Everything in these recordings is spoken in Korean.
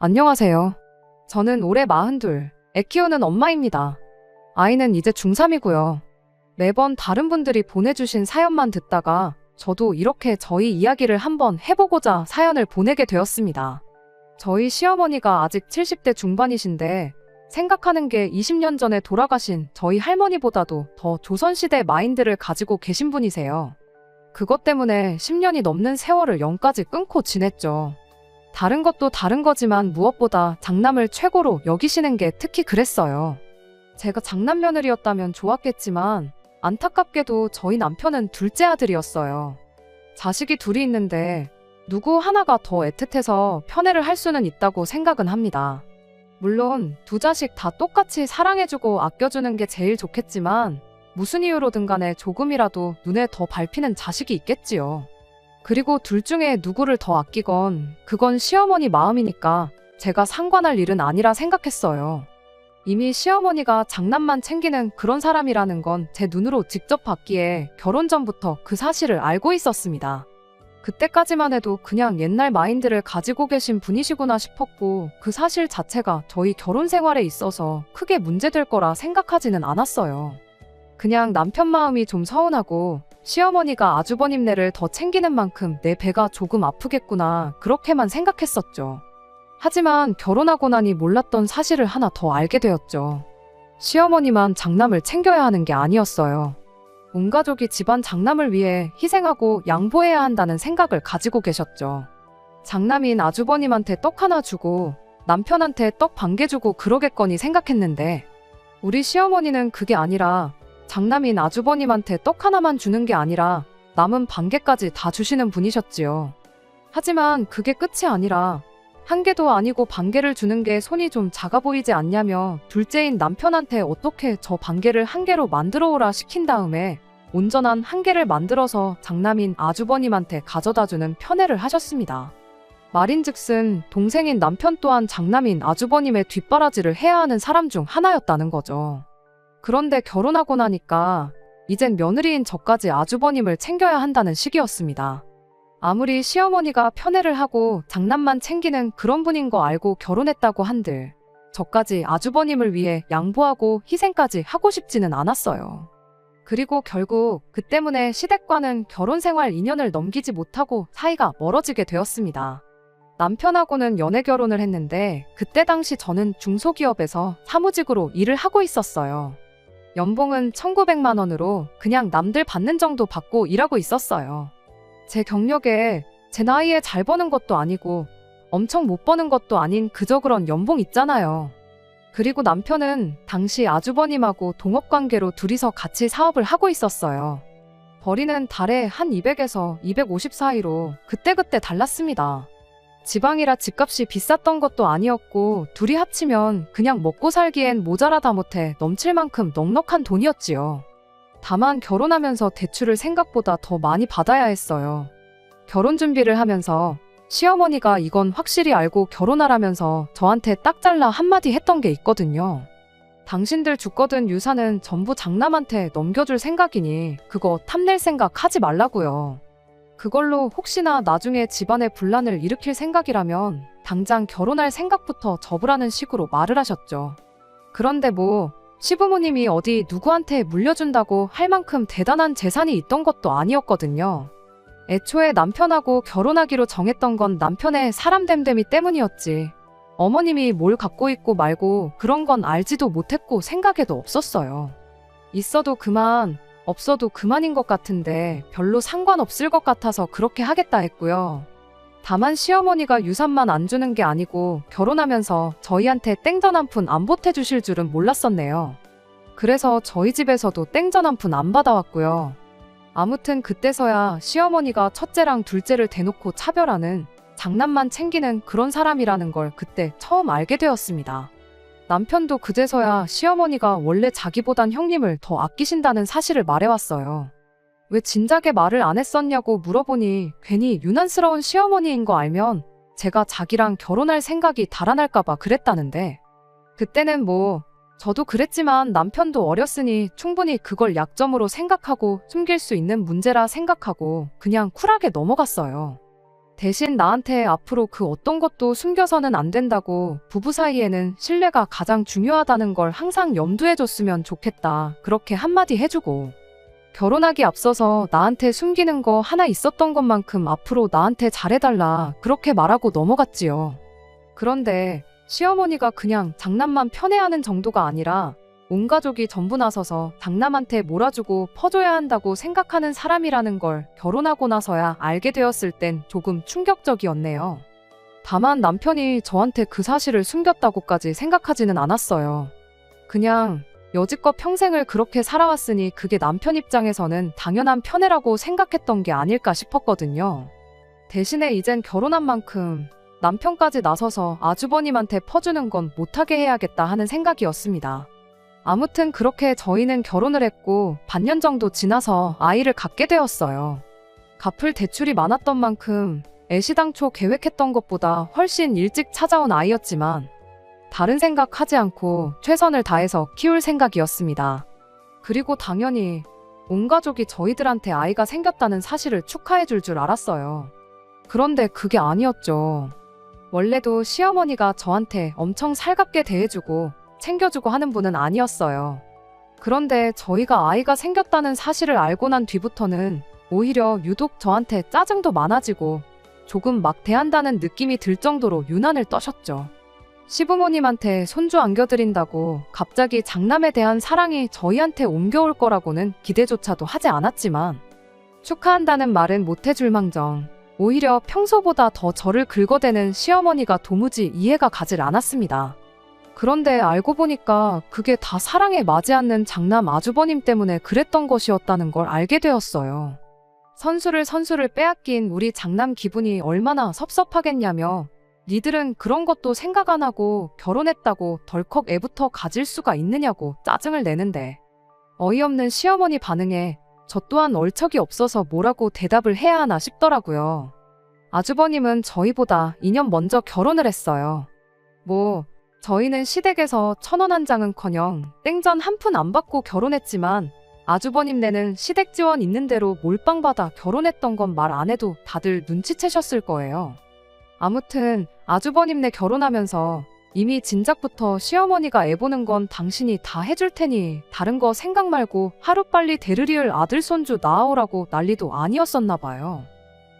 안녕하세요. 저는 올해 42, 애 키우는 엄마입니다. 아이는 이제 중3이고요. 매번 다른 분들이 보내주신 사연만 듣다가 저도 이렇게 저희 이야기를 한번 해보고자 사연을 보내게 되었습니다. 저희 시어머니가 아직 70대 중반이신데 생각하는 게 20년 전에 돌아가신 저희 할머니보다도 더 조선시대 마인드를 가지고 계신 분이세요. 그것 때문에 10년이 넘는 세월을 영까지 끊고 지냈죠. 다른 것도 다른 거지만 무엇보다 장남을 최고로 여기시는 게 특히 그랬어요. 제가 장남 며느리였다면 좋았겠지만 안타깝게도 저희 남편은 둘째 아들이었어요. 자식이 둘이 있는데 누구 하나가 더 애틋해서 편애를 할 수는 있다고 생각은 합니다. 물론 두 자식 다 똑같이 사랑해주고 아껴주는 게 제일 좋겠지만 무슨 이유로든 간에 조금이라도 눈에 더 밟히는 자식이 있겠지요. 그리고 둘 중에 누구를 더 아끼건 그건 시어머니 마음이니까 제가 상관할 일은 아니라 생각했어요. 이미 시어머니가 장남만 챙기는 그런 사람이라는 건 제 눈으로 직접 봤기에 결혼 전부터 그 사실을 알고 있었습니다. 그때까지만 해도 그냥 옛날 마인드를 가지고 계신 분이시구나 싶었고 그 사실 자체가 저희 결혼 생활에 있어서 크게 문제될 거라 생각하지는 않았어요. 그냥 남편 마음이 좀 서운하고 시어머니가 아주버님네를 더 챙기는 만큼 내 배가 조금 아프겠구나 그렇게만 생각했었죠. 하지만 결혼하고 나니 몰랐던 사실을 하나 더 알게 되었죠. 시어머니만 장남을 챙겨야 하는 게 아니었어요. 온 가족이 집안 장남을 위해 희생하고 양보해야 한다는 생각을 가지고 계셨죠. 장남인 아주버님한테 떡 하나 주고 남편한테 떡 반 개 주고 그러겠거니 생각했는데 우리 시어머니는 그게 아니라 장남인 아주버님한테 떡 하나만 주는 게 아니라 남은 반 개까지 다 주시는 분이셨지요. 하지만 그게 끝이 아니라 한 개도 아니고 반 개를 주는 게 손이 좀 작아 보이지 않냐며 둘째인 남편한테 어떻게 저 반 개를 한 개로 만들어 오라 시킨 다음에 온전한 한 개를 만들어서 장남인 아주버님한테 가져다 주는 편애를 하셨습니다. 말인즉슨 동생인 남편 또한 장남인 아주버님의 뒷바라지를 해야 하는 사람 중 하나였다는 거죠. 그런데 결혼하고 나니까 이젠 며느리인 저까지 아주버님을 챙겨야 한다는 시기였습니다. 아무리 시어머니가 편애를 하고 장남만 챙기는 그런 분인 거 알고 결혼했다고 한들 저까지 아주버님을 위해 양보하고 희생까지 하고 싶지는 않았어요. 그리고 결국 그 때문에 시댁과는 결혼 생활 2년을 넘기지 못하고 사이가 멀어지게 되었습니다. 남편하고는 연애 결혼을 했는데 그때 당시 저는 중소기업에서 사무직으로 일을 하고 있었어요. 연봉은 1,900만 원으로 그냥 남들 받는 정도 받고 일하고 있었어요. 제 경력에 제 나이에 잘 버는 것도 아니고 엄청 못 버는 것도 아닌 그저 그런 연봉 있잖아요. 그리고 남편은 당시 아주버님하고 동업관계로 둘이서 같이 사업을 하고 있었어요. 벌이는 달에 한 200에서 250 사이로 그때그때 달랐습니다. 지방이라 집값이 비쌌던 것도 아니었고 둘이 합치면 그냥 먹고 살기엔 모자라다 못해 넘칠 만큼 넉넉한 돈이었지요. 다만 결혼하면서 대출을 생각보다 더 많이 받아야 했어요. 결혼 준비를 하면서 시어머니가 이건 확실히 알고 결혼하라면서 저한테 딱 잘라 한마디 했던 게 있거든요. 당신들 죽거든 유산은 전부 장남한테 넘겨줄 생각이니 그거 탐낼 생각 하지 말라고요. 그걸로 혹시나 나중에 집안에 분란을 일으킬 생각이라면 당장 결혼할 생각부터 접으라는 식으로 말을 하셨죠. 그런데 뭐 시부모님이 어디 누구한테 물려준다고 할 만큼 대단한 재산이 있던 것도 아니었거든요. 애초에 남편하고 결혼하기로 정했던 건 남편의 사람됨됨이 때문이었지. 어머님이 뭘 갖고 있고 말고 그런 건 알지도 못했고 생각에도 없었어요. 있어도 그만, 없어도 그만인 것 같은데 별로 상관없을 것 같아서 그렇게 하겠다 했고요. 다만 시어머니가 유산만 안 주는 게 아니고 결혼하면서 저희한테 땡전 한 푼 안 보태주실 줄은 몰랐었네요. 그래서 저희 집에서도 땡전 한 푼 안 받아왔고요. 아무튼 그때서야 시어머니가 첫째랑 둘째를 대놓고 차별하는 장남만 챙기는 그런 사람이라는 걸 그때 처음 알게 되었습니다. 남편도 그제서야 시어머니가 원래 자기보단 형님을 더 아끼신다는 사실을 말해왔어요. 왜 진작에 말을 안 했었냐고 물어보니 괜히 유난스러운 시어머니인 거 알면 제가 자기랑 결혼할 생각이 달아날까봐 그랬다는데 그때는 뭐 저도 그랬지만 남편도 어렸으니 충분히 그걸 약점으로 생각하고 숨길 수 있는 문제라 생각하고 그냥 쿨하게 넘어갔어요. 대신 나한테 앞으로 그 어떤 것도 숨겨서는 안 된다고, 부부 사이에는 신뢰가 가장 중요하다는 걸 항상 염두에 줬으면 좋겠다. 그렇게 한마디 해주고, 결혼하기 앞서서 나한테 숨기는 거 하나 있었던 것만큼 앞으로 나한테 잘해달라. 그렇게 말하고 넘어갔지요. 그런데 시어머니가 그냥 장난만 편애하는 정도가 아니라 온 가족이 전부 나서서 장남한테 몰아주고 퍼줘야 한다고 생각하는 사람이라는 걸 결혼하고 나서야 알게 되었을 땐 조금 충격적이었네요. 다만 남편이 저한테 그 사실을 숨겼다고까지 생각하지는 않았어요. 그냥 여지껏 평생을 그렇게 살아왔으니 그게 남편 입장에서는 당연한 편애라고 생각했던 게 아닐까 싶었거든요. 대신에 이젠 결혼한 만큼 남편까지 나서서 아주버님한테 퍼주는 건 못하게 해야겠다 하는 생각이었습니다. 아무튼 그렇게 저희는 결혼을 했고 반년 정도 지나서 아이를 갖게 되었어요. 갚을 대출이 많았던 만큼 애시당초 계획했던 것보다 훨씬 일찍 찾아온 아이였지만 다른 생각하지 않고 최선을 다해서 키울 생각이었습니다. 그리고 당연히 온 가족이 저희들한테 아이가 생겼다는 사실을 축하해 줄 줄 알았어요. 그런데 그게 아니었죠. 원래도 시어머니가 저한테 엄청 살갑게 대해주고 챙겨주고 하는 분은 아니었어요. 그런데 저희가 아이가 생겼다는 사실을 알고 난 뒤부터는 오히려 유독 저한테 짜증도 많아지고 조금 막 대한다는 느낌이 들 정도로 유난을 떠셨죠. 시부모님한테 손주 안겨드린다고 갑자기 장남에 대한 사랑이 저희한테 옮겨올 거라고는 기대조차도 하지 않았지만 축하한다는 말은 못해줄 망정 오히려 평소보다 더 저를 긁어대는 시어머니가 도무지 이해가 가질 않았습니다. 그런데 알고 보니까 그게 다 사랑에 맞지 않는 장남 아주버님 때문에 그랬던 것이었다는 걸 알게 되었어요. 선수를 빼앗긴 우리 장남 기분이 얼마나 섭섭하겠냐며 니들은 그런 것도 생각 안 하고 결혼했다고 덜컥 애부터 가질 수가 있느냐고 짜증을 내는데 어이없는 시어머니 반응에 저 또한 얼척이 없어서 뭐라고 대답을 해야 하나 싶더라고요. 아주버님은 저희보다 2년 먼저 결혼을 했어요. 저희는 시댁에서 1,000원 한 장은커녕 땡전 한 푼 안 받고 결혼했지만 아주버님네는 시댁 지원 있는 대로 몰빵 받아 결혼했던 건 말 안 해도 다들 눈치채셨을 거예요. 아무튼 아주버님네 결혼하면서 이미 진작부터 시어머니가 애 보는 건 당신이 다 해줄 테니 다른 거 생각 말고 하루빨리 대르리을 아들 손주 낳아오라고 난리도 아니었었나 봐요.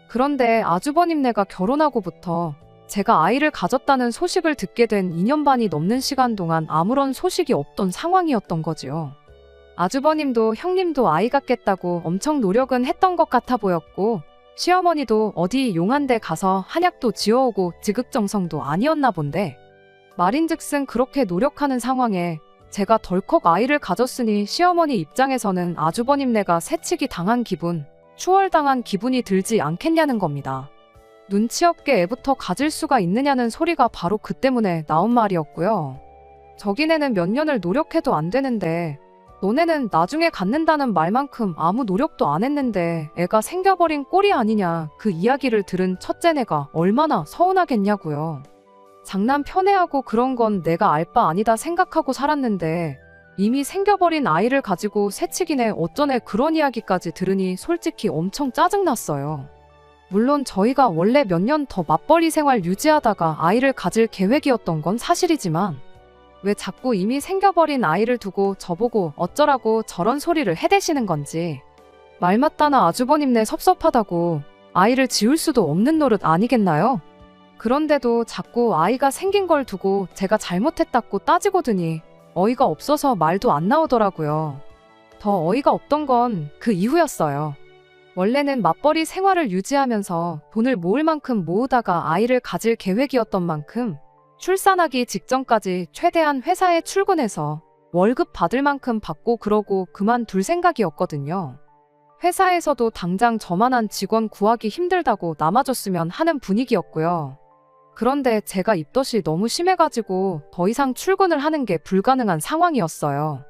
그런데 아주버님네가 결혼하고부터 제가 아이를 가졌다는 소식을 듣게 된 2년 반이 넘는 시간 동안 아무런 소식이 없던 상황이었던 거지요. 아주버님도 형님도 아이 갖겠다고 엄청 노력은 했던 것 같아 보였고 시어머니도 어디 용한 데 가서 한약도 지어오고 지극정성도 아니었나 본데 말인즉슨 그렇게 노력하는 상황에 제가 덜컥 아이를 가졌으니 시어머니 입장에서는 아주버님네가 새치기 당한 기분, 추월당한 기분이 들지 않겠냐는 겁니다. 눈치 없게 애부터 가질 수가 있느냐는 소리가 바로 그 때문에 나온 말이었고요. 저기네는 몇 년을 노력해도 안 되는데 너네는 나중에 갖는다는 말만큼 아무 노력도 안 했는데 애가 생겨버린 꼴이 아니냐 그 이야기를 들은 첫째네가 얼마나 서운하겠냐고요. 장남 편애하고 그런 건 내가 알 바 아니다 생각하고 살았는데 이미 생겨버린 아이를 가지고 새치기네 어쩌네 그런 이야기까지 들으니 솔직히 엄청 짜증났어요. 물론 저희가 원래 몇 년 더 맞벌이 생활 유지하다가 아이를 가질 계획이었던 건 사실이지만 왜 자꾸 이미 생겨버린 아이를 두고 저보고 어쩌라고 저런 소리를 해대시는 건지 말 맞다나 아주버님네 섭섭하다고 아이를 지울 수도 없는 노릇 아니겠나요? 그런데도 자꾸 아이가 생긴 걸 두고 제가 잘못했다고 따지고 드니 어이가 없어서 말도 안 나오더라고요. 더 어이가 없던 건 그 이후였어요. 원래는 맞벌이 생활을 유지하면서 돈을 모을 만큼 모으다가 아이를 가질 계획이었던 만큼 출산하기 직전까지 최대한 회사에 출근해서 월급 받을 만큼 받고 그러고 그만둘 생각이었거든요. 회사에서도 당장 저만한 직원 구하기 힘들다고 남아줬으면 하는 분위기였고요. 그런데 제가 입덧이 너무 심해가지고 더 이상 출근을 하는 게 불가능한 상황이었어요.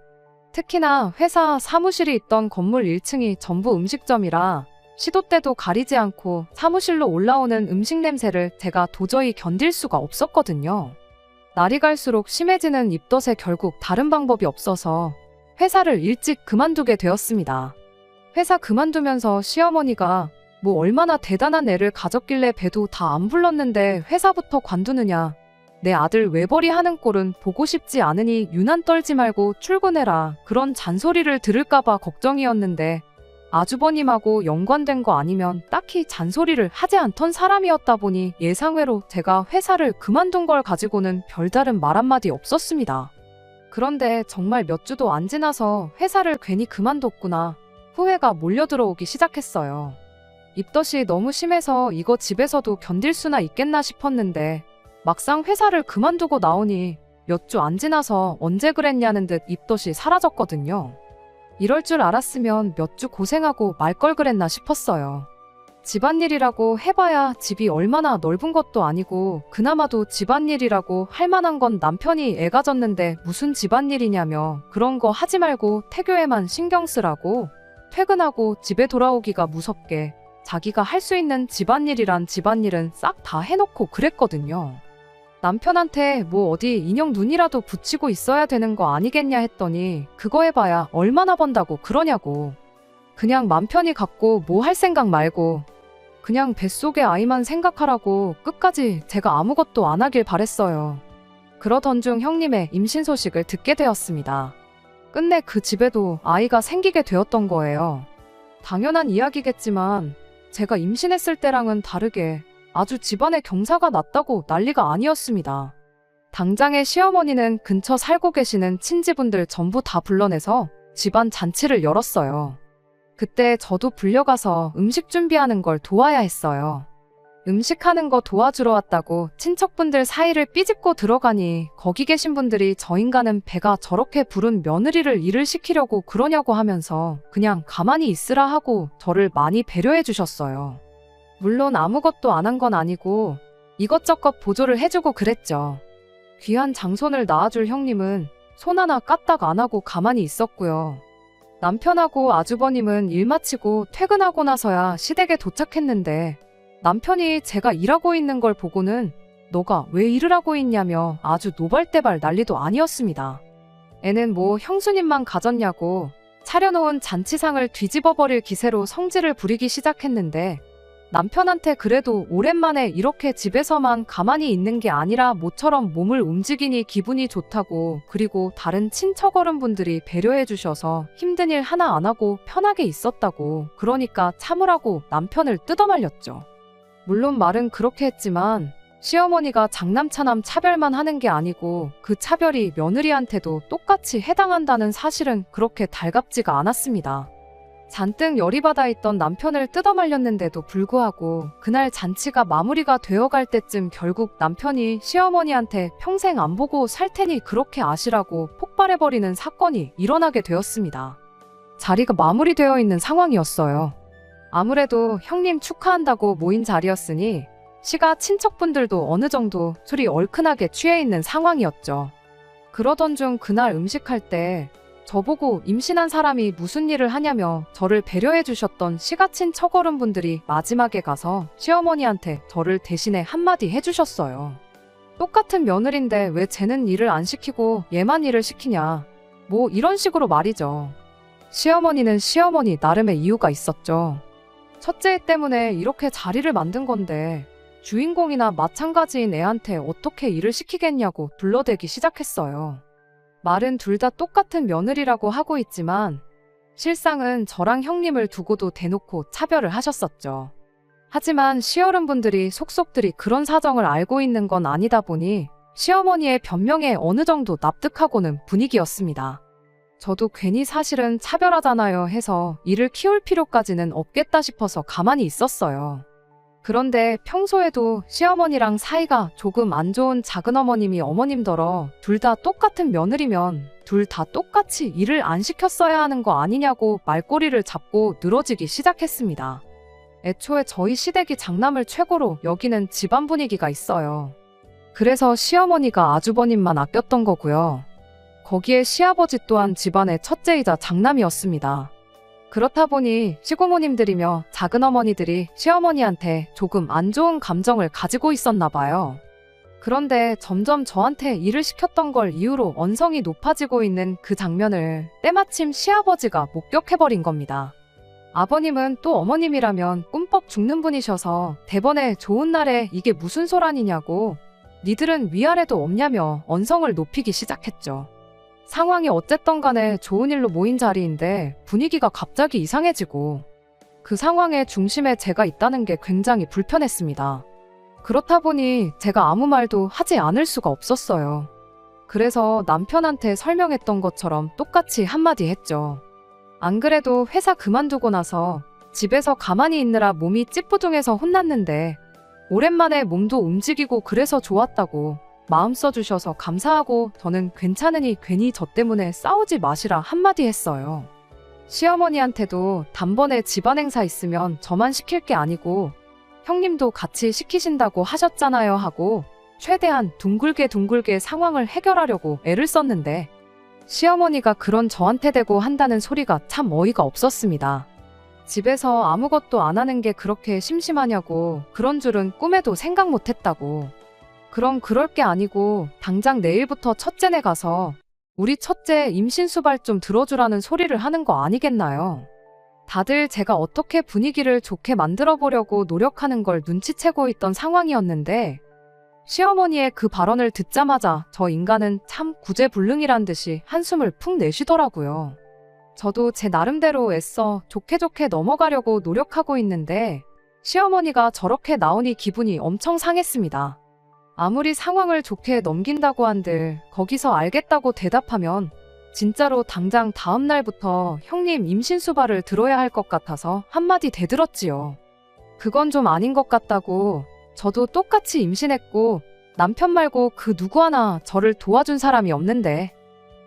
특히나 회사 사무실이 있던 건물 1층이 전부 음식점이라 시도 때도 가리지 않고 사무실로 올라오는 음식 냄새를 제가 도저히 견딜 수가 없었거든요. 날이 갈수록 심해지는 입덧에 결국 다른 방법이 없어서 회사를 일찍 그만두게 되었습니다. 회사 그만두면서 시어머니가 뭐 얼마나 대단한 애를 가졌길래 배도 다 안 불렀는데 회사부터 관두느냐. 내 아들 외벌이 하는 꼴은 보고 싶지 않으니 유난 떨지 말고 출근해라. 그런 잔소리를 들을까봐 걱정이었는데 아주버님하고 연관된 거 아니면 딱히 잔소리를 하지 않던 사람이었다 보니 예상외로 제가 회사를 그만둔 걸 가지고는 별다른 말 한마디 없었습니다. 그런데 정말 몇 주도 안 지나서 회사를 괜히 그만뒀구나. 후회가 몰려들어오기 시작했어요. 입덧이 너무 심해서 이거 집에서도 견딜 수나 있겠나 싶었는데 막상 회사를 그만두고 나오니 몇 주 안 지나서 언제 그랬냐는 듯 입덧이 사라졌거든요. 이럴 줄 알았으면 몇 주 고생하고 말 걸 그랬나 싶었어요. 집안일이라고 해봐야 집이 얼마나 넓은 것도 아니고 그나마도 집안일이라고 할 만한 건 남편이 애가 졌는데 무슨 집안일이냐며 그런 거 하지 말고 태교에만 신경 쓰라고 퇴근하고 집에 돌아오기가 무섭게 자기가 할 수 있는 집안일이란 집안일은 싹 다 해놓고 그랬거든요. 남편한테 뭐 어디 인형 눈이라도 붙이고 있어야 되는 거 아니겠냐 했더니 그거 해봐야 얼마나 번다고 그러냐고. 그냥 맘 편히 갖고 뭐 할 생각 말고 그냥 뱃속의 아이만 생각하라고 끝까지 제가 아무것도 안 하길 바랬어요. 그러던 중 형님의 임신 소식을 듣게 되었습니다. 끝내 그 집에도 아이가 생기게 되었던 거예요. 당연한 이야기겠지만 제가 임신했을 때랑은 다르게 아주 집안에 경사가 났다고 난리가 아니었습니다. 당장의 시어머니는 근처 살고 계시는 친지분들 전부 다 불러내서 집안 잔치를 열었어요. 그때 저도 불려가서 음식 준비하는 걸 도와야 했어요. 음식하는 거 도와주러 왔다고 친척분들 사이를 삐집고 들어가니 거기 계신 분들이 저 인간은 배가 저렇게 부른 며느리를 일을 시키려고 그러냐고 하면서 그냥 가만히 있으라 하고 저를 많이 배려해 주셨어요. 물론 아무것도 안 한 건 아니고 이것저것 보조를 해주고 그랬죠. 귀한 장손을 낳아줄 형님은 손 하나 까딱 안 하고 가만히 있었고요. 남편하고 아주버님은 일 마치고 퇴근하고 나서야 시댁에 도착했는데 남편이 제가 일하고 있는 걸 보고는 너가 왜 일을 하고 있냐며 아주 노발대발 난리도 아니었습니다. 애는 뭐 형수님만 가졌냐고 차려놓은 잔치상을 뒤집어버릴 기세로 성질을 부리기 시작했는데 남편한테 그래도 오랜만에 이렇게 집에서만 가만히 있는 게 아니라 모처럼 몸을 움직이니 기분이 좋다고 그리고 다른 친척 어른분들이 배려해 주셔서 힘든 일 하나 안 하고 편하게 있었다고 그러니까 참으라고 남편을 뜯어말렸죠. 물론 말은 그렇게 했지만 시어머니가 장남차남 차별만 하는 게 아니고 그 차별이 며느리한테도 똑같이 해당한다는 사실은 그렇게 달갑지가 않았습니다. 잔뜩 열이 받아 있던 남편을 뜯어말렸는데도 불구하고 그날 잔치가 마무리가 되어갈 때쯤 결국 남편이 시어머니한테 평생 안 보고 살 테니 그렇게 아시라고 폭발해버리는 사건이 일어나게 되었습니다. 자리가 마무리되어 있는 상황이었어요. 아무래도 형님 축하한다고 모인 자리였으니 시가 친척분들도 어느 정도 술이 얼큰하게 취해 있는 상황이었죠. 그러던 중 그날 음식할 때 저보고 임신한 사람이 무슨 일을 하냐며 저를 배려해 주셨던 시가 친척 어른분들이 마지막에 가서 시어머니한테 저를 대신에 한마디 해주셨어요. 똑같은 며느리인데 왜 쟤는 일을 안 시키고 얘만 일을 시키냐. 뭐 이런 식으로 말이죠. 시어머니는 시어머니 나름의 이유가 있었죠. 첫째 애 때문에 이렇게 자리를 만든 건데 주인공이나 마찬가지인 애한테 어떻게 일을 시키겠냐고 둘러대기 시작했어요. 말은 둘 다 똑같은 며느리라고 하고 있지만 실상은 저랑 형님을 두고도 대놓고 차별을 하셨었죠. 하지만 시어른분들이 속속들이 그런 사정을 알고 있는 건 아니다 보니 시어머니의 변명에 어느 정도 납득하고는 분위기였습니다. 저도 괜히 사실은 차별하잖아요 해서 이를 키울 필요까지는 없겠다 싶어서 가만히 있었어요. 그런데 평소에도 시어머니랑 사이가 조금 안 좋은 작은어머님이 어머님더러 둘 다 똑같은 며느리면 둘 다 똑같이 일을 안 시켰어야 하는 거 아니냐고 말꼬리를 잡고 늘어지기 시작했습니다. 애초에 저희 시댁이 장남을 최고로 여기는 집안 분위기가 있어요. 그래서 시어머니가 아주버님만 아꼈던 거고요. 거기에 시아버지 또한 집안의 첫째이자 장남이었습니다. 그렇다 보니 시고모님들이며 작은어머니들이 시어머니한테 조금 안 좋은 감정을 가지고 있었나 봐요. 그런데 점점 저한테 일을 시켰던 걸 이유로 언성이 높아지고 있는 그 장면을 때마침 시아버지가 목격해버린 겁니다. 아버님은 또 어머님이라면 꿈뻑 죽는 분이셔서 대번에 좋은 날에 이게 무슨 소란이냐고 니들은 위아래도 없냐며 언성을 높이기 시작했죠. 상황이 어쨌든 간에 좋은 일로 모인 자리인데 분위기가 갑자기 이상해지고 그 상황의 중심에 제가 있다는 게 굉장히 불편했습니다. 그렇다 보니 제가 아무 말도 하지 않을 수가 없었어요. 그래서 남편한테 설명했던 것처럼 똑같이 한마디 했죠. 안 그래도 회사 그만두고 나서 집에서 가만히 있느라 몸이 찌뿌둥해서 혼났는데 오랜만에 몸도 움직이고 그래서 좋았다고 마음 써주셔서 감사하고 저는 괜찮으니 괜히 저 때문에 싸우지 마시라 한마디 했어요. 시어머니한테도 단번에 집안 행사 있으면 저만 시킬 게 아니고 형님도 같이 시키신다고 하셨잖아요 하고 최대한 둥글게 상황을 해결하려고 애를 썼는데 시어머니가 그런 저한테 대고 한다는 소리가 참 어이가 없었습니다. 집에서 아무것도 안 하는 게 그렇게 심심하냐고 그런 줄은 꿈에도 생각 못했다고. 그럼 그럴 게 아니고 당장 내일부터 첫째네 가서 우리 첫째 임신수발 좀 들어주라는 소리를 하는 거 아니겠나요? 다들 제가 어떻게 분위기를 좋게 만들어 보려고 노력하는 걸 눈치채고 있던 상황이었는데 시어머니의 그 발언을 듣자마자 저 인간은 참 구제불능이란 듯이 한숨을 푹 내쉬더라고요. 저도 제 나름대로 애써 좋게 넘어가려고 노력하고 있는데 시어머니가 저렇게 나오니 기분이 엄청 상했습니다. 아무리 상황을 좋게 넘긴다고 한들 거기서 알겠다고 대답하면 진짜로 당장 다음 날부터 형님 임신수발을 들어야 할 것 같아서 한마디 대들었지요. 그건 좀 아닌 것 같다고. 저도 똑같이 임신했고 남편 말고 그 누구 하나 저를 도와준 사람이 없는데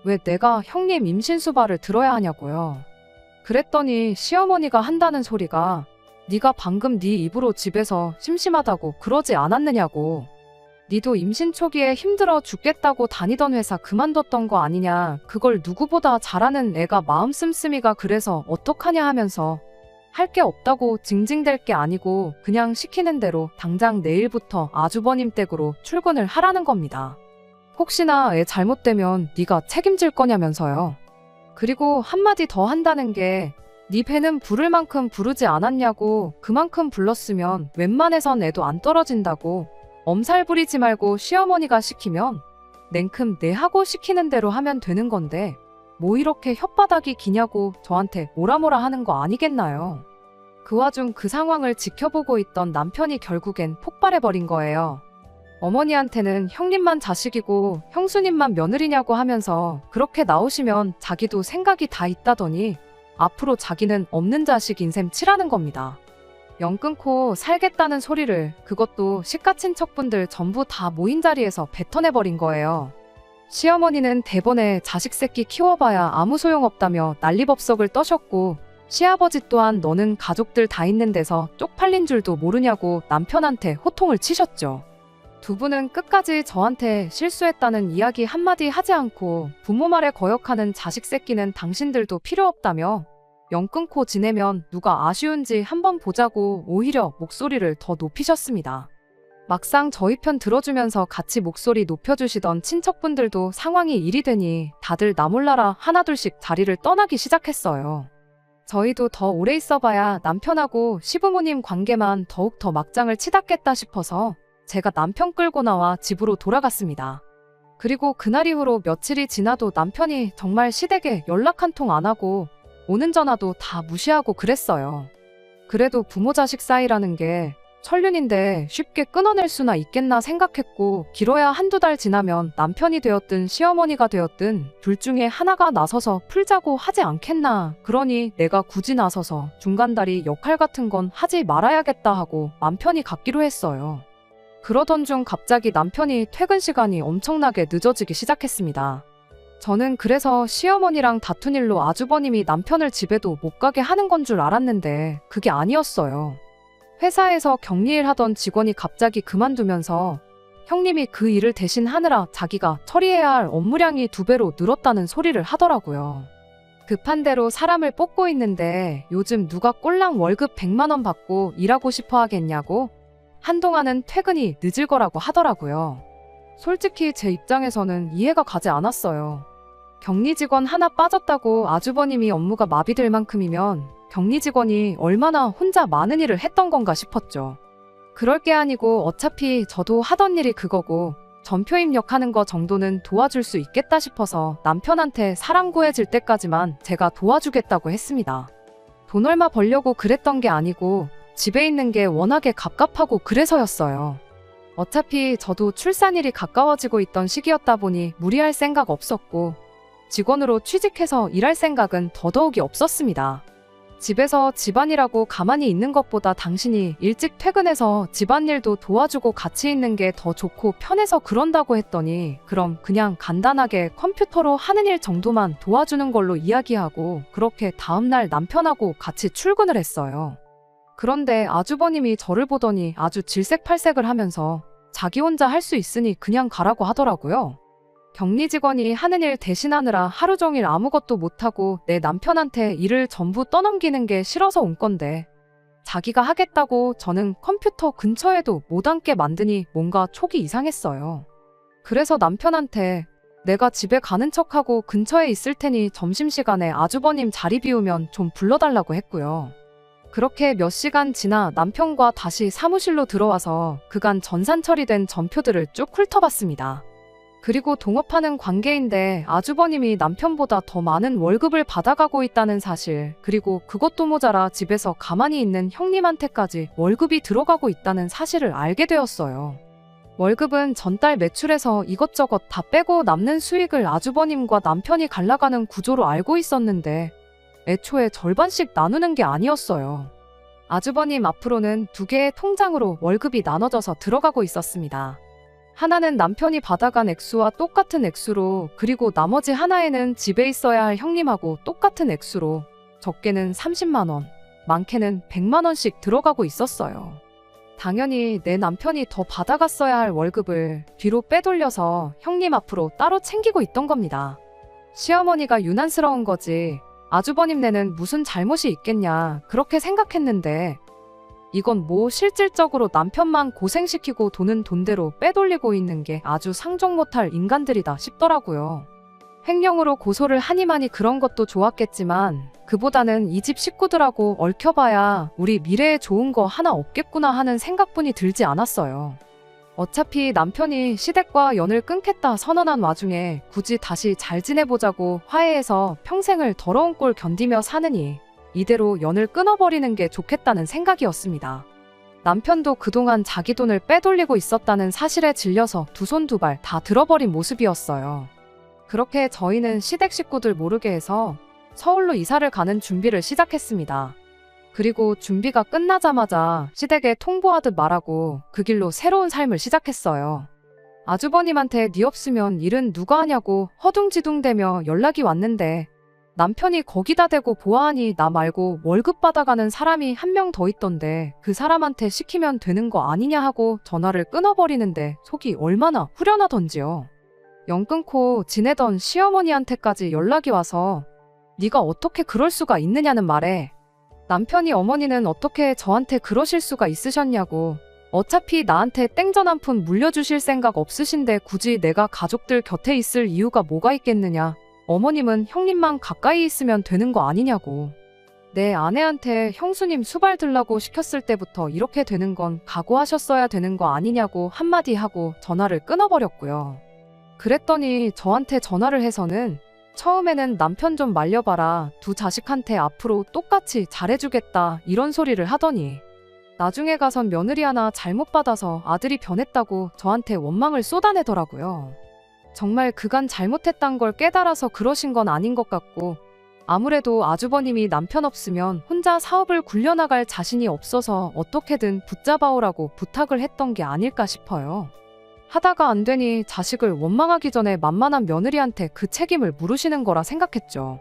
왜 내가 형님 임신수발을 들어야 하냐고요. 그랬더니 시어머니가 한다는 소리가 네가 방금 네 입으로 집에서 심심하다고 그러지 않았느냐고. 니도 임신 초기에 힘들어 죽겠다고 다니던 회사 그만뒀던 거 아니냐. 그걸 누구보다 잘하는 애가 마음 씀씀이가 그래서 어떡하냐 하면서 할 게 없다고 징징댈 게 아니고 그냥 시키는 대로 당장 내일부터 아주버님 댁으로 출근을 하라는 겁니다. 혹시나 애 잘못되면 네가 책임질 거냐면서요. 그리고 한마디 더 한다는 게 네 배는 부를 만큼 부르지 않았냐고. 그만큼 불렀으면 웬만해선 애도 안 떨어진다고. 엄살 부리지 말고 시어머니가 시키면 냉큼 내 하고 시키는 대로 하면 되는 건데 뭐 이렇게 혓바닥이 기냐고 저한테 뭐라 하는 거 아니겠나요? 그 와중 그 상황을 지켜보고 있던 남편이 결국엔 폭발해버린 거예요. 어머니한테는 형님만 자식이고 형수님만 며느리냐고 하면서 그렇게 나오시면 자기도 생각이 다 있다더니 앞으로 자기는 없는 자식 인셈 치라는 겁니다. 영 끊고 살겠다는 소리를 그것도 시가친척분들 전부 다 모인 자리에서 뱉어내버린 거예요. 시어머니는 대번에 자식 새끼 키워봐야 아무 소용없다며 난리법석을 떠셨고 시아버지 또한 너는 가족들 다 있는 데서 쪽팔린 줄도 모르냐고 남편한테 호통을 치셨죠. 두 분은 끝까지 저한테 실수했다는 이야기 한마디 하지 않고 부모 말에 거역하는 자식 새끼는 당신들도 필요 없다며 영 끊고 지내면 누가 아쉬운지 한번 보자고 오히려 목소리를 더 높이셨습니다. 막상 저희 편 들어주면서 같이 목소리 높여주시던 친척분들도 상황이 일이 되니 다들 나 몰라라 하나둘씩 자리를 떠나기 시작했어요. 저희도 더 오래 있어봐야 남편하고 시부모님 관계만 더욱 더 막장을 치닫겠다 싶어서 제가 남편 끌고 나와 집으로 돌아갔습니다. 그리고 그날 이후로 며칠이 지나도 남편이 정말 시댁에 연락 한 통 안 하고 오는 전화도 다 무시하고 그랬어요. 그래도 부모 자식 사이라는 게 천륜인데 쉽게 끊어낼 수나 있겠나 생각했고 길어야 한두 달 지나면 남편이 되었든 시어머니가 되었든 둘 중에 하나가 나서서 풀자고 하지 않겠나. 그러니 내가 굳이 나서서 중간다리 역할 같은 건 하지 말아야겠다 하고 맘 편히 갖기로 했어요. 그러던 중 갑자기 남편이 퇴근 시간이 엄청나게 늦어지기 시작했습니다. 저는 그래서 시어머니랑 다툰 일로 아주버님이 남편을 집에도 못 가게 하는 건 줄 알았는데 그게 아니었어요. 회사에서 격리일 하던 직원이 갑자기 그만두면서 형님이 그 일을 대신 하느라 자기가 처리해야 할 업무량이 2배로 늘었다는 소리를 하더라고요. 급한 대로 사람을 뽑고 있는데 요즘 누가 꼴랑 월급 100만 원 받고 일하고 싶어 하겠냐고 한동안은 퇴근이 늦을 거라고 하더라고요. 솔직히 제 입장에서는 이해가 가지 않았어요. 격리 직원 하나 빠졌다고 아주버님이 업무가 마비될 만큼이면 격리 직원이 얼마나 혼자 많은 일을 했던 건가 싶었죠. 그럴 게 아니고 어차피 저도 하던 일이 그거고 전표 입력하는 거 정도는 도와줄 수 있겠다 싶어서 남편한테 사람 구해질 때까지만 제가 도와주겠다고 했습니다. 돈 얼마 벌려고 그랬던 게 아니고 집에 있는 게 워낙에 갑갑하고 그래서였어요. 어차피 저도 출산일이 가까워지고 있던 시기였다 보니 무리할 생각 없었고 직원으로 취직해서 일할 생각은 더더욱이 없었습니다. 집에서 집안일하고 가만히 있는 것보다 당신이 일찍 퇴근해서 집안일도 도와주고 같이 있는 게 더 좋고 편해서 그런다고 했더니 그럼 그냥 간단하게 컴퓨터로 하는 일 정도만 도와주는 걸로 이야기하고 그렇게 다음날 남편하고 같이 출근을 했어요. 그런데 아주버님이 저를 보더니 아주 질색팔색을 하면서 자기 혼자 할 수 있으니 그냥 가라고 하더라고요. 격리 직원이 하는 일 대신하느라 하루 종일 아무것도 못하고 내 남편한테 일을 전부 떠넘기는 게 싫어서 온 건데 자기가 하겠다고 저는 컴퓨터 근처에도 못 앉게 만드니 뭔가 촉이 이상했어요. 그래서 남편한테 내가 집에 가는 척하고 근처에 있을 테니 점심시간에 아주버님 자리 비우면 좀 불러달라고 했고요. 그렇게 몇 시간 지나 남편과 다시 사무실로 들어와서 그간 전산 처리된 전표들을 쭉 훑어봤습니다. 그리고 동업하는 관계인데 아주버님이 남편보다 더 많은 월급을 받아가고 있다는 사실, 그리고 그것도 모자라 집에서 가만히 있는 형님한테까지 월급이 들어가고 있다는 사실을 알게 되었어요. 월급은 전달 매출에서 이것저것 다 빼고 남는 수익을 아주버님과 남편이 갈라가는 구조로 알고 있었는데 애초에 절반씩 나누는 게 아니었어요. 아주버님 앞으로는 2개의 통장으로 월급이 나눠져서 들어가고 있었습니다. 하나는 남편이 받아간 액수와 똑같은 액수로, 그리고 나머지 하나에는 집에 있어야 할 형님하고 똑같은 액수로 적게는 30만 원, 많게는 100만 원씩 들어가고 있었어요. 당연히 내 남편이 더 받아갔어야 할 월급을 뒤로 빼돌려서 형님 앞으로 따로 챙기고 있던 겁니다. 시어머니가 유난스러운 거지 아주버님네는 무슨 잘못이 있겠냐 그렇게 생각했는데 이건 뭐 실질적으로 남편만 고생시키고 돈은 돈대로 빼돌리고 있는 게 아주 상종 못할 인간들이다 싶더라고요. 횡령으로 고소를 하니마니 그런 것도 좋았겠지만 그보다는 이 집 식구들하고 얽혀봐야 우리 미래에 좋은 거 하나 없겠구나 하는 생각뿐이 들지 않았어요. 어차피 남편이 시댁과 연을 끊겠다 선언한 와중에 굳이 다시 잘 지내보자고 화해해서 평생을 더러운 꼴 견디며 사느니 이대로 연을 끊어버리는 게 좋겠다는 생각이었습니다. 남편도 그동안 자기 돈을 빼돌리고 있었다는 사실에 질려서 두 손 두 발 다 들어버린 모습이었어요. 그렇게 저희는 시댁 식구들 모르게 해서 서울로 이사를 가는 준비를 시작했습니다. 그리고 준비가 끝나자마자 시댁에 통보하듯 말하고 그 길로 새로운 삶을 시작했어요. 아주버님한테 네 없으면 일은 누가 하냐고 허둥지둥대며 연락이 왔는데 남편이 거기다 대고 보아하니 나 말고 월급 받아가는 사람이 한 명 더 있던데 그 사람한테 시키면 되는 거 아니냐 하고 전화를 끊어버리는데 속이 얼마나 후련하던지요. 연 끊고 지내던 시어머니한테까지 연락이 와서 네가 어떻게 그럴 수가 있느냐는 말에 남편이 어머니는 어떻게 저한테 그러실 수가 있으셨냐고, 어차피 나한테 땡전 한 푼 물려주실 생각 없으신데 굳이 내가 가족들 곁에 있을 이유가 뭐가 있겠느냐, 어머님은 형님만 가까이 있으면 되는 거 아니냐고. 내 아내한테 형수님 수발 들라고 시켰을 때부터 이렇게 되는 건 각오하셨어야 되는 거 아니냐고 한마디 하고 전화를 끊어버렸고요. 그랬더니 저한테 전화를 해서는 처음에는 남편 좀 말려봐라, 두 자식한테 앞으로 똑같이 잘해주겠다 이런 소리를 하더니 나중에 가선 며느리 하나 잘못 받아서 아들이 변했다고 저한테 원망을 쏟아내더라고요. 정말 그간 잘못했단 걸 깨달아서 그러신 건 아닌 것 같고 아무래도 아주버님이 남편 없으면 혼자 사업을 굴려나갈 자신이 없어서 어떻게든 붙잡아오라고 부탁을 했던 게 아닐까 싶어요. 하다가 안 되니 자식을 원망하기 전에 만만한 며느리한테 그 책임을 물으시는 거라 생각했죠.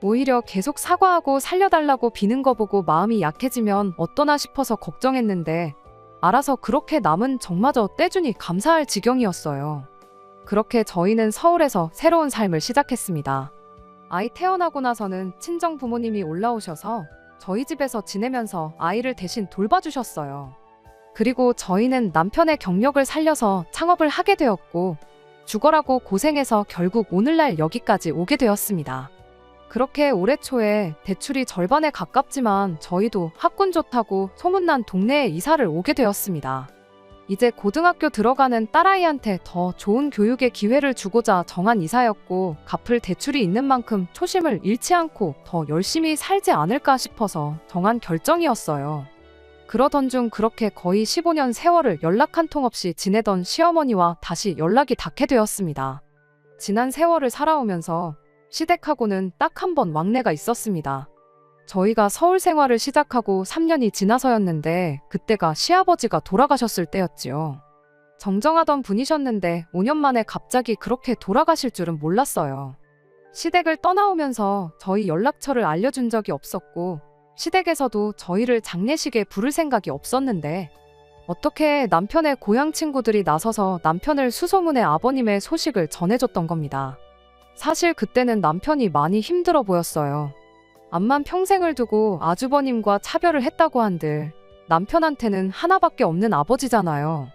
오히려 계속 사과하고 살려달라고 비는 거 보고 마음이 약해지면 어떠나 싶어서 걱정했는데 알아서 그렇게 남은 정마저 떼주니 감사할 지경이었어요. 그렇게 저희는 서울에서 새로운 삶을 시작했습니다. 아이 태어나고 나서는 친정 부모님이 올라오셔서 저희 집에서 지내면서 아이를 대신 돌봐주셨어요. 그리고 저희는 남편의 경력을 살려서 창업을 하게 되었고 죽어라고 고생해서 결국 오늘날 여기까지 오게 되었습니다. 그렇게 올해 초에 대출이 절반에 가깝지만 저희도 학군 좋다고 소문난 동네에 이사를 오게 되었습니다. 이제 고등학교 들어가는 딸아이한테 더 좋은 교육의 기회를 주고자 정한 이사였고, 갚을 대출이 있는 만큼 초심을 잃지 않고 더 열심히 살지 않을까 싶어서 정한 결정이었어요. 그러던 중 그렇게 거의 15년 세월을 연락 한 통 없이 지내던 시어머니와 다시 연락이 닿게 되었습니다. 지난 세월을 살아오면서 시댁하고는 딱 한 번 왕래가 있었습니다. 저희가 서울 생활을 시작하고 3년이 지나서였는데 그때가 시아버지가 돌아가셨을 때였지요. 정정하던 분이셨는데 5년 만에 갑자기 그렇게 돌아가실 줄은 몰랐어요. 시댁을 떠나오면서 저희 연락처를 알려준 적이 없었고, 시댁에서도 저희를 장례식에 부를 생각이 없었는데, 어떻게 남편의 고향 친구들이 나서서 남편을 수소문해 아버님의 소식을 전해줬던 겁니다. 사실 그때는 남편이 많이 힘들어 보였어요. 암만 평생을 두고 아주버님과 차별을 했다고 한들 남편한테는 하나밖에 없는 아버지잖아요.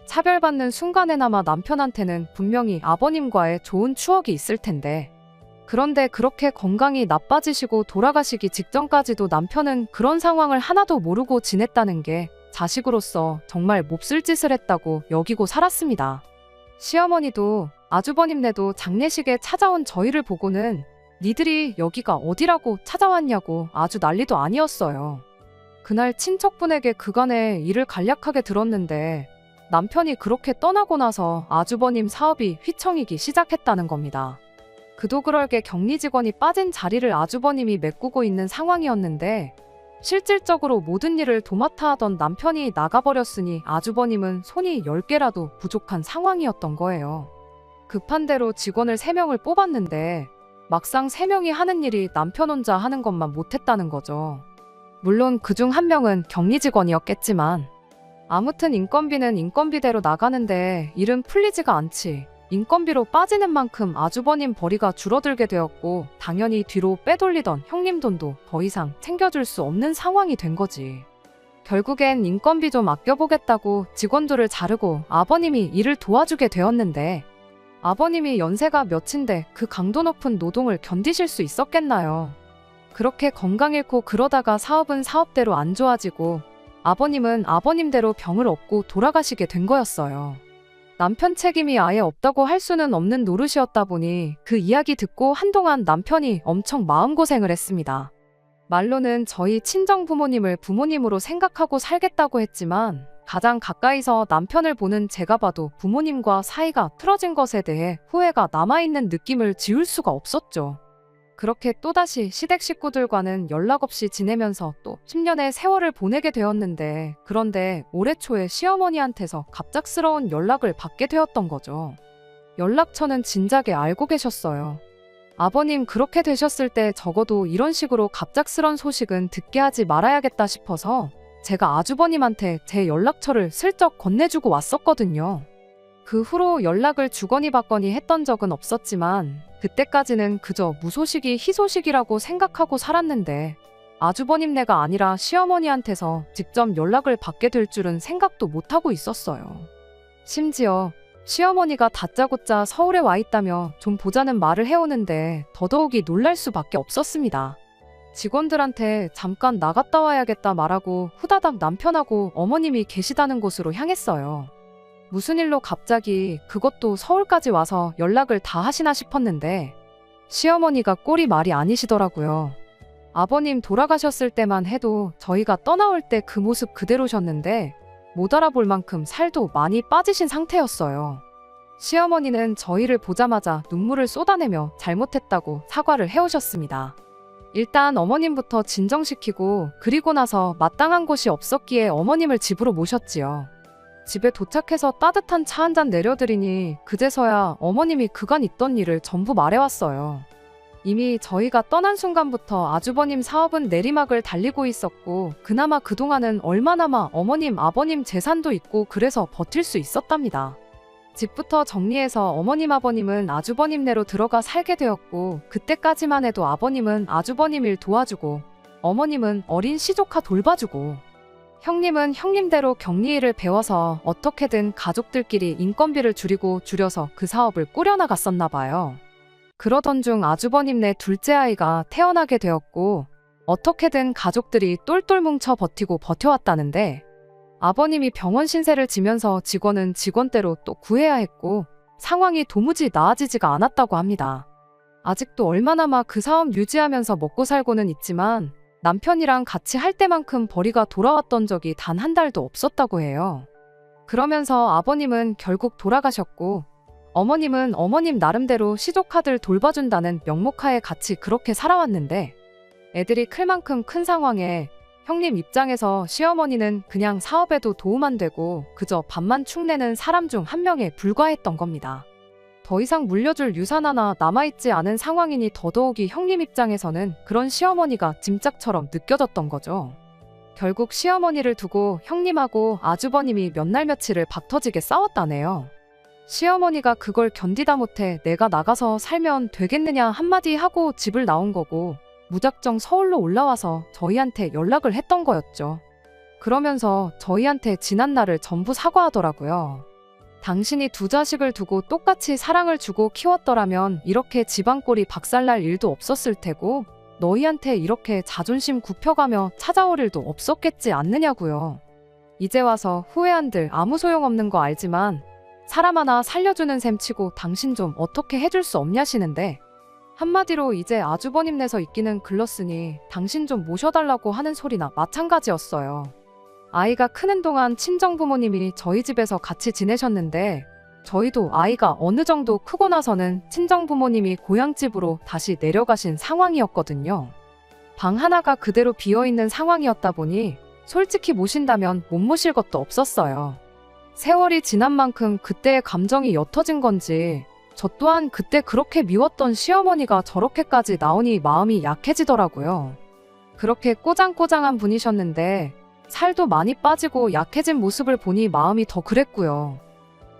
차별받는 순간에나마 남편한테는 분명히 아버님과의 좋은 추억이 있을 텐데, 그런데 그렇게 건강이 나빠지시고 돌아가시기 직전까지도 남편은 그런 상황을 하나도 모르고 지냈다는 게 자식으로서 정말 몹쓸 짓을 했다고 여기고 살았습니다. 시어머니도 아주버님네도 장례식에 찾아온 저희를 보고는 니들이 여기가 어디라고 찾아왔냐고 아주 난리도 아니었어요. 그날 친척분에게 그간의 일을 간략하게 들었는데 남편이 그렇게 떠나고 나서 아주버님 사업이 휘청이기 시작했다는 겁니다. 그도 그럴 게 격리 직원이 빠진 자리를 아주버님이 메꾸고 있는 상황이었는데, 실질적으로 모든 일을 도맡아 하던 남편이 나가버렸으니 아주버님은 손이 10개라도 부족한 상황이었던 거예요. 급한 대로 직원을 3명을 뽑았는데 막상 3명이 하는 일이 남편 혼자 하는 것만 못했다는 거죠. 물론 그중 1명은 격리 직원이었겠지만, 아무튼 인건비는 인건비대로 나가는데 일은 풀리지가 않지. 인건비로 빠지는 만큼 아주버님 벌이가 줄어들게 되었고, 당연히 뒤로 빼돌리던 형님 돈도 더 이상 챙겨줄 수 없는 상황이 된 거지. 결국엔 인건비 좀 아껴보겠다고 직원들을 자르고 아버님이 일을 도와주게 되었는데, 아버님이 연세가 몇인데 그 강도 높은 노동을 견디실 수 있었겠나요? 그렇게 건강 잃고 그러다가 사업은 사업대로 안 좋아지고 아버님은 아버님대로 병을 얻고 돌아가시게 된 거였어요. 남편 책임이 아예 없다고 할 수는 없는 노릇이었다 보니 그 이야기 듣고 한동안 남편이 엄청 마음고생을 했습니다. 말로는 저희 친정부모님을 부모님으로 생각하고 살겠다고 했지만, 가장 가까이서 남편을 보는 제가 봐도 부모님과 사이가 틀어진 것에 대해 후회가 남아있는 느낌을 지울 수가 없었죠. 그렇게 또다시 시댁 식구들과는 연락 없이 지내면서 또 10년의 세월을 보내게 되었는데, 그런데 올해 초에 시어머니한테서 갑작스러운 연락을 받게 되었던 거죠. 연락처는 진작에 알고 계셨어요. 아버님 그렇게 되셨을 때 적어도 이런 식으로 갑작스런 소식은 듣게 하지 말아야겠다 싶어서 제가 아주버님한테 제 연락처를 슬쩍 건네주고 왔었거든요. 그 후로 연락을 주거니 받거니 했던 적은 없었지만 그때까지는 그저 무소식이 희소식이라고 생각하고 살았는데, 아주버님네가 아니라 시어머니한테서 직접 연락을 받게 될 줄은 생각도 못하고 있었어요. 심지어 시어머니가 다짜고짜 서울에 와 있다며 좀 보자는 말을 해오는데 더더욱이 놀랄 수밖에 없었습니다. 직원들한테 잠깐 나갔다 와야겠다 말하고 후다닥 남편하고 어머님이 계시다는 곳으로 향했어요. 무슨 일로 갑자기, 그것도 서울까지 와서 연락을 다 하시나 싶었는데 시어머니가 꼴이 말이 아니시더라고요. 아버님 돌아가셨을 때만 해도 저희가 떠나올 때 그 모습 그대로셨는데 못 알아볼 만큼 살도 많이 빠지신 상태였어요. 시어머니는 저희를 보자마자 눈물을 쏟아내며 잘못했다고 사과를 해오셨습니다. 일단 어머님부터 진정시키고, 그리고 나서 마땅한 곳이 없었기에 어머님을 집으로 모셨지요. 집에 도착해서 따뜻한 차 한 잔 내려드리니 그제서야 어머님이 그간 있던 일을 전부 말해왔어요. 이미 저희가 떠난 순간부터 아주버님 사업은 내리막을 달리고 있었고, 그나마 그동안은 얼마나마 어머님 아버님 재산도 있고 그래서 버틸 수 있었답니다. 집부터 정리해서 어머님 아버님은 아주버님네로 들어가 살게 되었고, 그때까지만 해도 아버님은 아주버님 일 도와주고 어머님은 어린 시조카 돌봐주고 형님은 형님대로 격리일을 배워서 어떻게든 가족들끼리 인건비를 줄여서 그 사업을 꾸려나갔었나 봐요. 그러던 중 아주버님네 둘째 아이가 태어나게 되었고 어떻게든 가족들이 똘똘 뭉쳐 버티고 버텨왔다는데 아버님이 병원 신세를 지면서 직원은 직원대로 또 구해야 했고 상황이 도무지 나아지지가 않았다고 합니다. 아직도 얼마나마 그 사업 유지하면서 먹고 살고는 있지만 남편이랑 같이 할 때만큼 벌이가 돌아왔던 적이 단 한 달도 없었다고 해요. 그러면서 아버님은 결국 돌아가셨고 어머님은 어머님 나름대로 시조카들 돌봐준다는 명목하에 같이 그렇게 살아왔는데 애들이 클 만큼 큰 상황에 형님 입장에서 시어머니는 그냥 사업에도 도움 안 되고 그저 밥만 축내는 사람 중 한 명에 불과했던 겁니다. 더 이상 물려줄 유산 하나 남아있지 않은 상황이니 더더욱이 형님 입장에서는 그런 시어머니가 짐짝처럼 느껴졌던 거죠. 결국 시어머니를 두고 형님하고 아주버님이 몇 날 며칠을 박터지게 싸웠다네요. 시어머니가 그걸 견디다 못해 내가 나가서 살면 되겠느냐 한마디 하고 집을 나온 거고 무작정 서울로 올라와서 저희한테 연락을 했던 거였죠. 그러면서 저희한테 지난 날을 전부 사과하더라고요. 당신이 두 자식을 두고 똑같이 사랑을 주고 키웠더라면 이렇게 집안꼴이 박살날 일도 없었을 테고 너희한테 이렇게 자존심 굽혀가며 찾아올 일도 없었겠지 않느냐고요. 이제 와서 후회한들 아무 소용없는 거 알지만 사람 하나 살려주는 셈 치고 당신 좀 어떻게 해줄 수 없냐시는데 한마디로 이제 아주버님네서 있기는 글렀으니 당신 좀 모셔달라고 하는 소리나 마찬가지였어요. 아이가 크는 동안 친정부모님이 저희 집에서 같이 지내셨는데 저희도 아이가 어느 정도 크고 나서는 친정부모님이 고향집으로 다시 내려가신 상황이었거든요. 방 하나가 그대로 비어있는 상황이었다 보니 솔직히 모신다면 못 모실 것도 없었어요. 세월이 지난 만큼 그때의 감정이 옅어진 건지 저 또한 그때 그렇게 미웠던 시어머니가 저렇게까지 나오니 마음이 약해지더라고요. 그렇게 꼬장꼬장한 분이셨는데 살도 많이 빠지고 약해진 모습을 보니 마음이 더 그랬고요.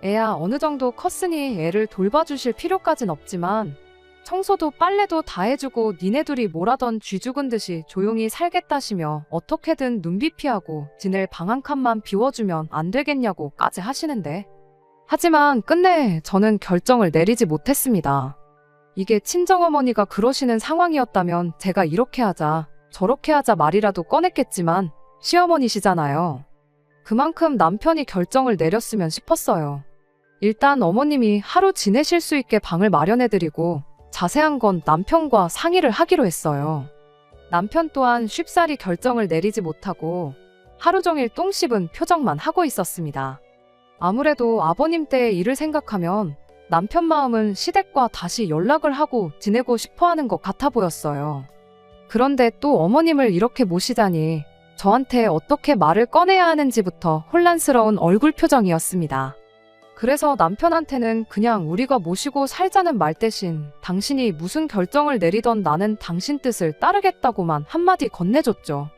애야 어느 정도 컸으니 애를 돌봐주실 필요까진 없지만 청소도 빨래도 다 해주고 니네 둘이 뭐라던 쥐 죽은 듯이 조용히 살겠다시며 어떻게든 눈비 피하고 지낼 방 한 칸만 비워주면 안 되겠냐고까지 하시는데 하지만 끝내 저는 결정을 내리지 못했습니다. 이게 친정어머니가 그러시는 상황이었다면 제가 이렇게 하자 저렇게 하자 말이라도 꺼냈겠지만 시어머니시잖아요. 그만큼 남편이 결정을 내렸으면 싶었어요. 일단 어머님이 하루 지내실 수 있게 방을 마련해드리고 자세한 건 남편과 상의를 하기로 했어요. 남편 또한 쉽사리 결정을 내리지 못하고 하루 종일 똥 씹은 표정만 하고 있었습니다. 아무래도 아버님 때의 일을 생각하면 남편 마음은 시댁과 다시 연락을 하고 지내고 싶어하는 것 같아 보였어요. 그런데 또 어머님을 이렇게 모시다니 저한테 어떻게 말을 꺼내야 하는지부터 혼란스러운 얼굴 표정이었습니다. 그래서 남편한테는 그냥 우리가 모시고 살자는 말 대신 당신이 무슨 결정을 내리던 나는 당신 뜻을 따르겠다고만 한마디 건네줬죠.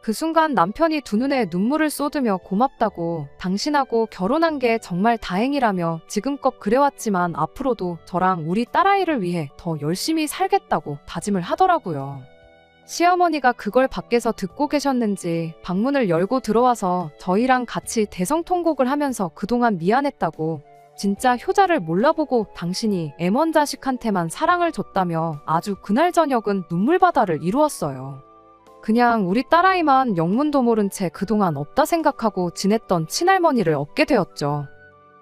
그 순간 남편이 두 눈에 눈물을 쏟으며 고맙다고 당신하고 결혼한 게 정말 다행이라며 지금껏 그래왔지만 앞으로도 저랑 우리 딸아이를 위해 더 열심히 살겠다고 다짐을 하더라고요. 시어머니가 그걸 밖에서 듣고 계셨는지 방문을 열고 들어와서 저희랑 같이 대성통곡을 하면서 그동안 미안했다고 진짜 효자를 몰라보고 당신이 애먼 자식한테만 사랑을 줬다며 아주 그날 저녁은 눈물바다를 이루었어요. 그냥 우리 딸아이만 영문도 모른 채 그동안 없다 생각하고 지냈던 친할머니를 얻게 되었죠.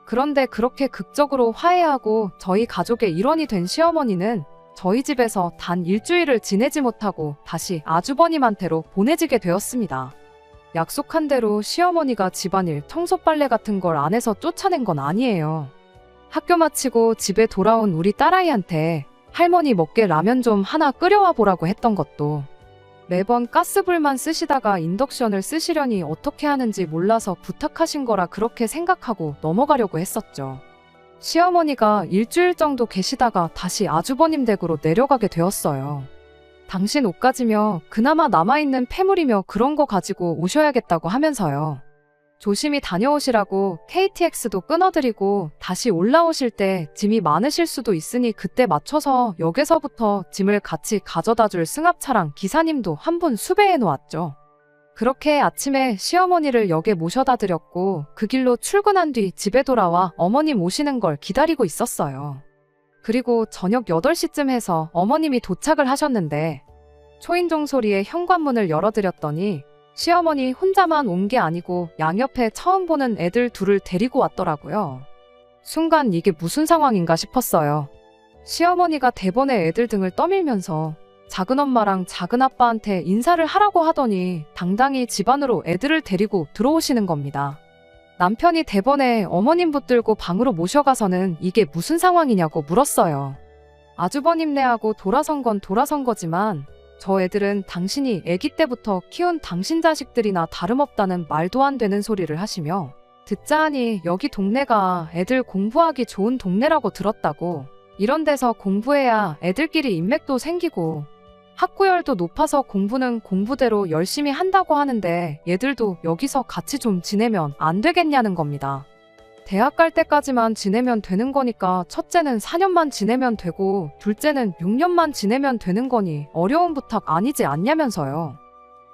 그런데 그렇게 극적으로 화해하고 저희 가족의 일원이 된 시어머니는 저희 집에서 단 일주일을 지내지 못하고 다시 아주버님한테로 보내지게 되었습니다. 약속한 대로 시어머니가 집안일, 청소 빨래 같은 걸 안 해서 쫓아낸 건 아니에요. 학교 마치고 집에 돌아온 우리 딸아이한테 할머니 먹게 라면 좀 하나 끓여와 보라고 했던 것도 매번 가스불만 쓰시다가 인덕션을 쓰시려니 어떻게 하는지 몰라서 부탁하신 거라 그렇게 생각하고 넘어가려고 했었죠. 시어머니가 일주일 정도 계시다가 다시 아주버님 댁으로 내려가게 되었어요. 당신 옷 가지며 그나마 남아있는 폐물이며 그런 거 가지고 오셔야겠다고 하면서요. 조심히 다녀오시라고 KTX도 끊어드리고 다시 올라오실 때 짐이 많으실 수도 있으니 그때 맞춰서 역에서부터 짐을 같이 가져다 줄 승합차랑 기사님도 한 분 수배해 놓았죠. 그렇게 아침에 시어머니를 역에 모셔다 드렸고 그 길로 출근한 뒤 집에 돌아와 어머님 오시는 걸 기다리고 있었어요. 그리고 저녁 8시쯤 해서 어머님이 도착을 하셨는데 초인종 소리에 현관문을 열어드렸더니 시어머니 혼자만 온 게 아니고 양옆에 처음 보는 애들 둘을 데리고 왔더라고요. 순간 이게 무슨 상황인가 싶었어요. 시어머니가 대번에 애들 등을 떠밀면서 작은엄마랑 작은아빠한테 인사를 하라고 하더니 당당히 집 안으로 애들을 데리고 들어오시는 겁니다. 남편이 대번에 어머님 붙들고 방으로 모셔가서는 이게 무슨 상황이냐고 물었어요. 아주버님네하고 돌아선 건 돌아선 거지만 저 애들은 당신이 아기 때부터 키운 당신 자식들이나 다름없다는 말도 안 되는 소리를 하시며 듣자 하니 여기 동네가 애들 공부하기 좋은 동네라고 들었다고, 이런 데서 공부해야 애들끼리 인맥도 생기고 학구열도 높아서 공부는 공부대로 열심히 한다고 하는데 얘들도 여기서 같이 좀 지내면 안 되겠냐는 겁니다. 대학 갈 때까지만 지내면 되는 거니까 첫째는 4년만 지내면 되고 둘째는 6년만 지내면 되는 거니 어려운 부탁 아니지 않냐면서요.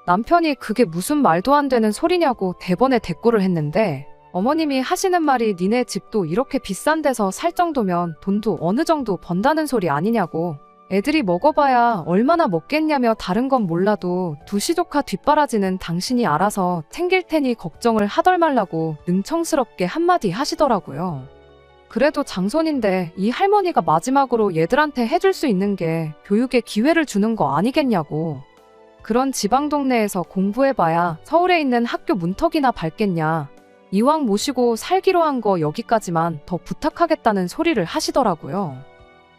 남편이 그게 무슨 말도 안 되는 소리냐고 대번에 대꾸를 했는데 어머님이 하시는 말이 니네 집도 이렇게 비싼 데서 살 정도면 돈도 어느 정도 번다는 소리 아니냐고, 애들이 먹어봐야 얼마나 먹겠냐며 다른 건 몰라도 두 시조카 뒷바라지는 당신이 알아서 챙길 테니 걱정을 하덜 말라고 능청스럽게 한마디 하시더라고요. 그래도 장손인데 이 할머니가 마지막으로 얘들한테 해줄 수 있는 게 교육의 기회를 주는 거 아니겠냐고. 그런 지방 동네에서 공부해봐야 서울에 있는 학교 문턱이나 밟겠냐. 이왕 모시고 살기로 한 거 여기까지만 더 부탁하겠다는 소리를 하시더라고요.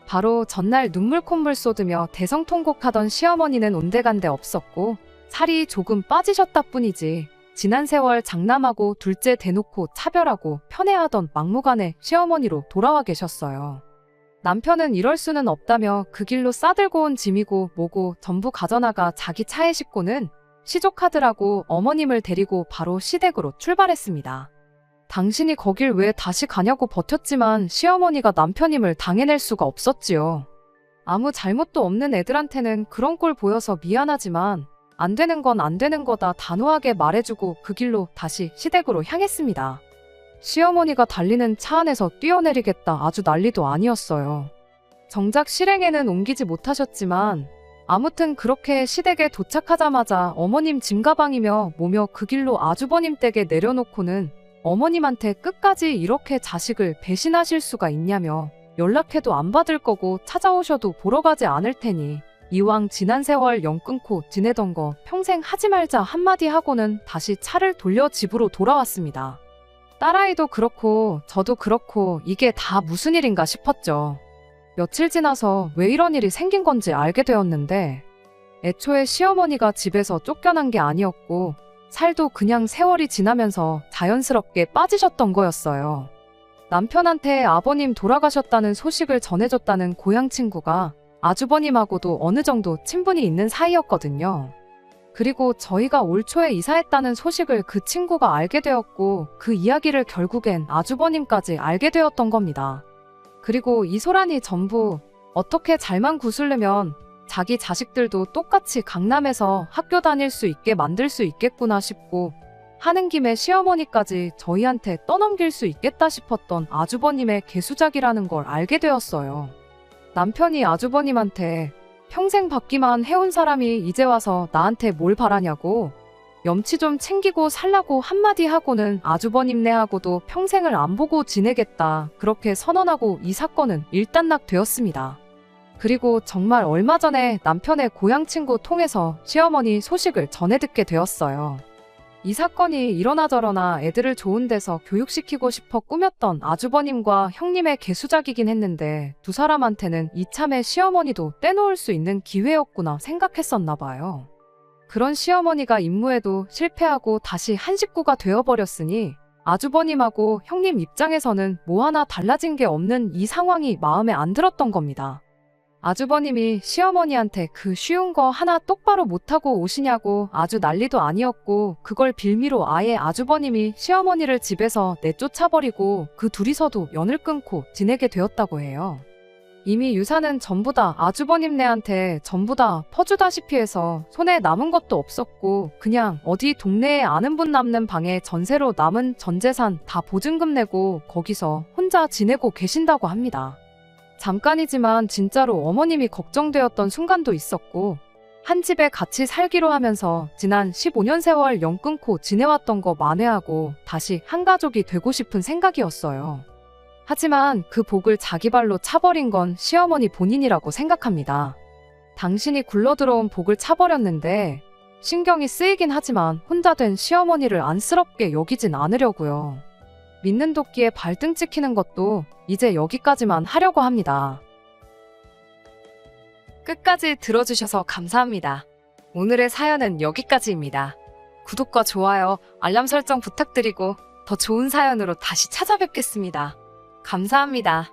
바로 전날 눈물 콧물 쏟으며 대성통곡하던 시어머니는 온데간데 없었고 살이 조금 빠지셨다 뿐이지 지난 세월 장남하고 둘째 대놓고 차별하고 편애하던 막무가내 시어머니로 돌아와 계셨어요. 남편은 이럴 수는 없다며 그 길로 싸들고 온 짐이고 뭐고 전부 가져나가 자기 차에 싣고는 시조카들하고 어머님을 데리고 바로 시댁으로 출발했습니다. 당신이 거길 왜 다시 가냐고 버텼지만 시어머니가 남편임을 당해낼 수가 없었지요. 아무 잘못도 없는 애들한테는 그런 꼴 보여서 미안하지만 안 되는 건 안 되는 거다 단호하게 말해주고 그 길로 다시 시댁으로 향했습니다. 시어머니가 달리는 차 안에서 뛰어내리겠다 아주 난리도 아니었어요. 정작 실행에는 옮기지 못하셨지만 아무튼 그렇게 시댁에 도착하자마자 어머님 짐가방이며 뭐며 그 길로 아주버님 댁에 내려놓고는 어머님한테 끝까지 이렇게 자식을 배신하실 수가 있냐며 연락해도 안 받을 거고 찾아오셔도 보러 가지 않을 테니 이왕 지난 세월 연 끊고 지내던 거 평생 하지 말자 한마디 하고는 다시 차를 돌려 집으로 돌아왔습니다. 딸아이도 그렇고 저도 그렇고 이게 다 무슨 일인가 싶었죠. 며칠 지나서 왜 이런 일이 생긴 건지 알게 되었는데 애초에 시어머니가 집에서 쫓겨난 게 아니었고 살도 그냥 세월이 지나면서 자연스럽게 빠지셨던 거였어요. 남편한테 아버님 돌아가셨다는 소식을 전해줬다는 고향 친구가 아주버님하고도 어느 정도 친분이 있는 사이였거든요. 그리고 저희가 올 초에 이사했다는 소식을 그 친구가 알게 되었고 그 이야기를 결국엔 아주버님까지 알게 되었던 겁니다. 그리고 이 소란이 전부 어떻게 잘만 구슬르면 자기 자식들도 똑같이 강남에서 학교 다닐 수 있게 만들 수 있겠구나 싶고 하는 김에 시어머니까지 저희한테 떠넘길 수 있겠다 싶었던 아주버님의 개수작이라는 걸 알게 되었어요. 남편이 아주버님한테 평생 받기만 해온 사람이 이제 와서 나한테 뭘 바라냐고 염치 좀 챙기고 살라고 한마디 하고는 아주버님네하고도 평생을 안 보고 지내겠다 그렇게 선언하고 이 사건은 일단락되었습니다. 그리고 정말 얼마 전에 남편의 고향 친구 통해서 시어머니 소식을 전해 듣게 되었어요. 이 사건이 이러나 저러나 애들을 좋은 데서 교육시키고 싶어 꾸몄던 아주버님과 형님의 개수작이긴 했는데 두 사람한테는 이참에 시어머니도 떼놓을 수 있는 기회였구나 생각했었나 봐요. 그런 시어머니가 임무에도 실패하고 다시 한 식구가 되어버렸으니 아주버님하고 형님 입장에서는 뭐 하나 달라진 게 없는 이 상황이 마음에 안 들었던 겁니다. 아주버님이 시어머니한테 그 쉬운 거 하나 똑바로 못하고 오시냐고 아주 난리도 아니었고 그걸 빌미로 아예 아주버님이 시어머니를 집에서 내쫓아버리고 그 둘이서도 연을 끊고 지내게 되었다고 해요. 이미 유산은 전부 다 아주버님네한테 전부 다 퍼주다시피 해서 손에 남은 것도 없었고 그냥 어디 동네에 아는 분 남는 방에 전세로 남은 전 재산 다 보증금 내고 거기서 혼자 지내고 계신다고 합니다. 잠깐이지만 진짜로 어머님이 걱정되었던 순간도 있었고, 한 집에 같이 살기로 하면서 지난 15년 세월 영 끊고 지내왔던 거 만회하고 다시 한 가족이 되고 싶은 생각이었어요. 하지만 그 복을 자기 발로 차버린 건 시어머니 본인이라고 생각합니다. 당신이 굴러들어온 복을 차버렸는데 신경이 쓰이긴 하지만 혼자 된 시어머니를 안쓰럽게 여기진 않으려고요. 믿는 도끼에 발등 찍히는 것도 이제 여기까지만 하려고 합니다. 끝까지 들어주셔서 감사합니다. 오늘의 사연은 여기까지입니다. 구독과 좋아요, 알람 설정 부탁드리고 더 좋은 사연으로 다시 찾아뵙겠습니다. 감사합니다.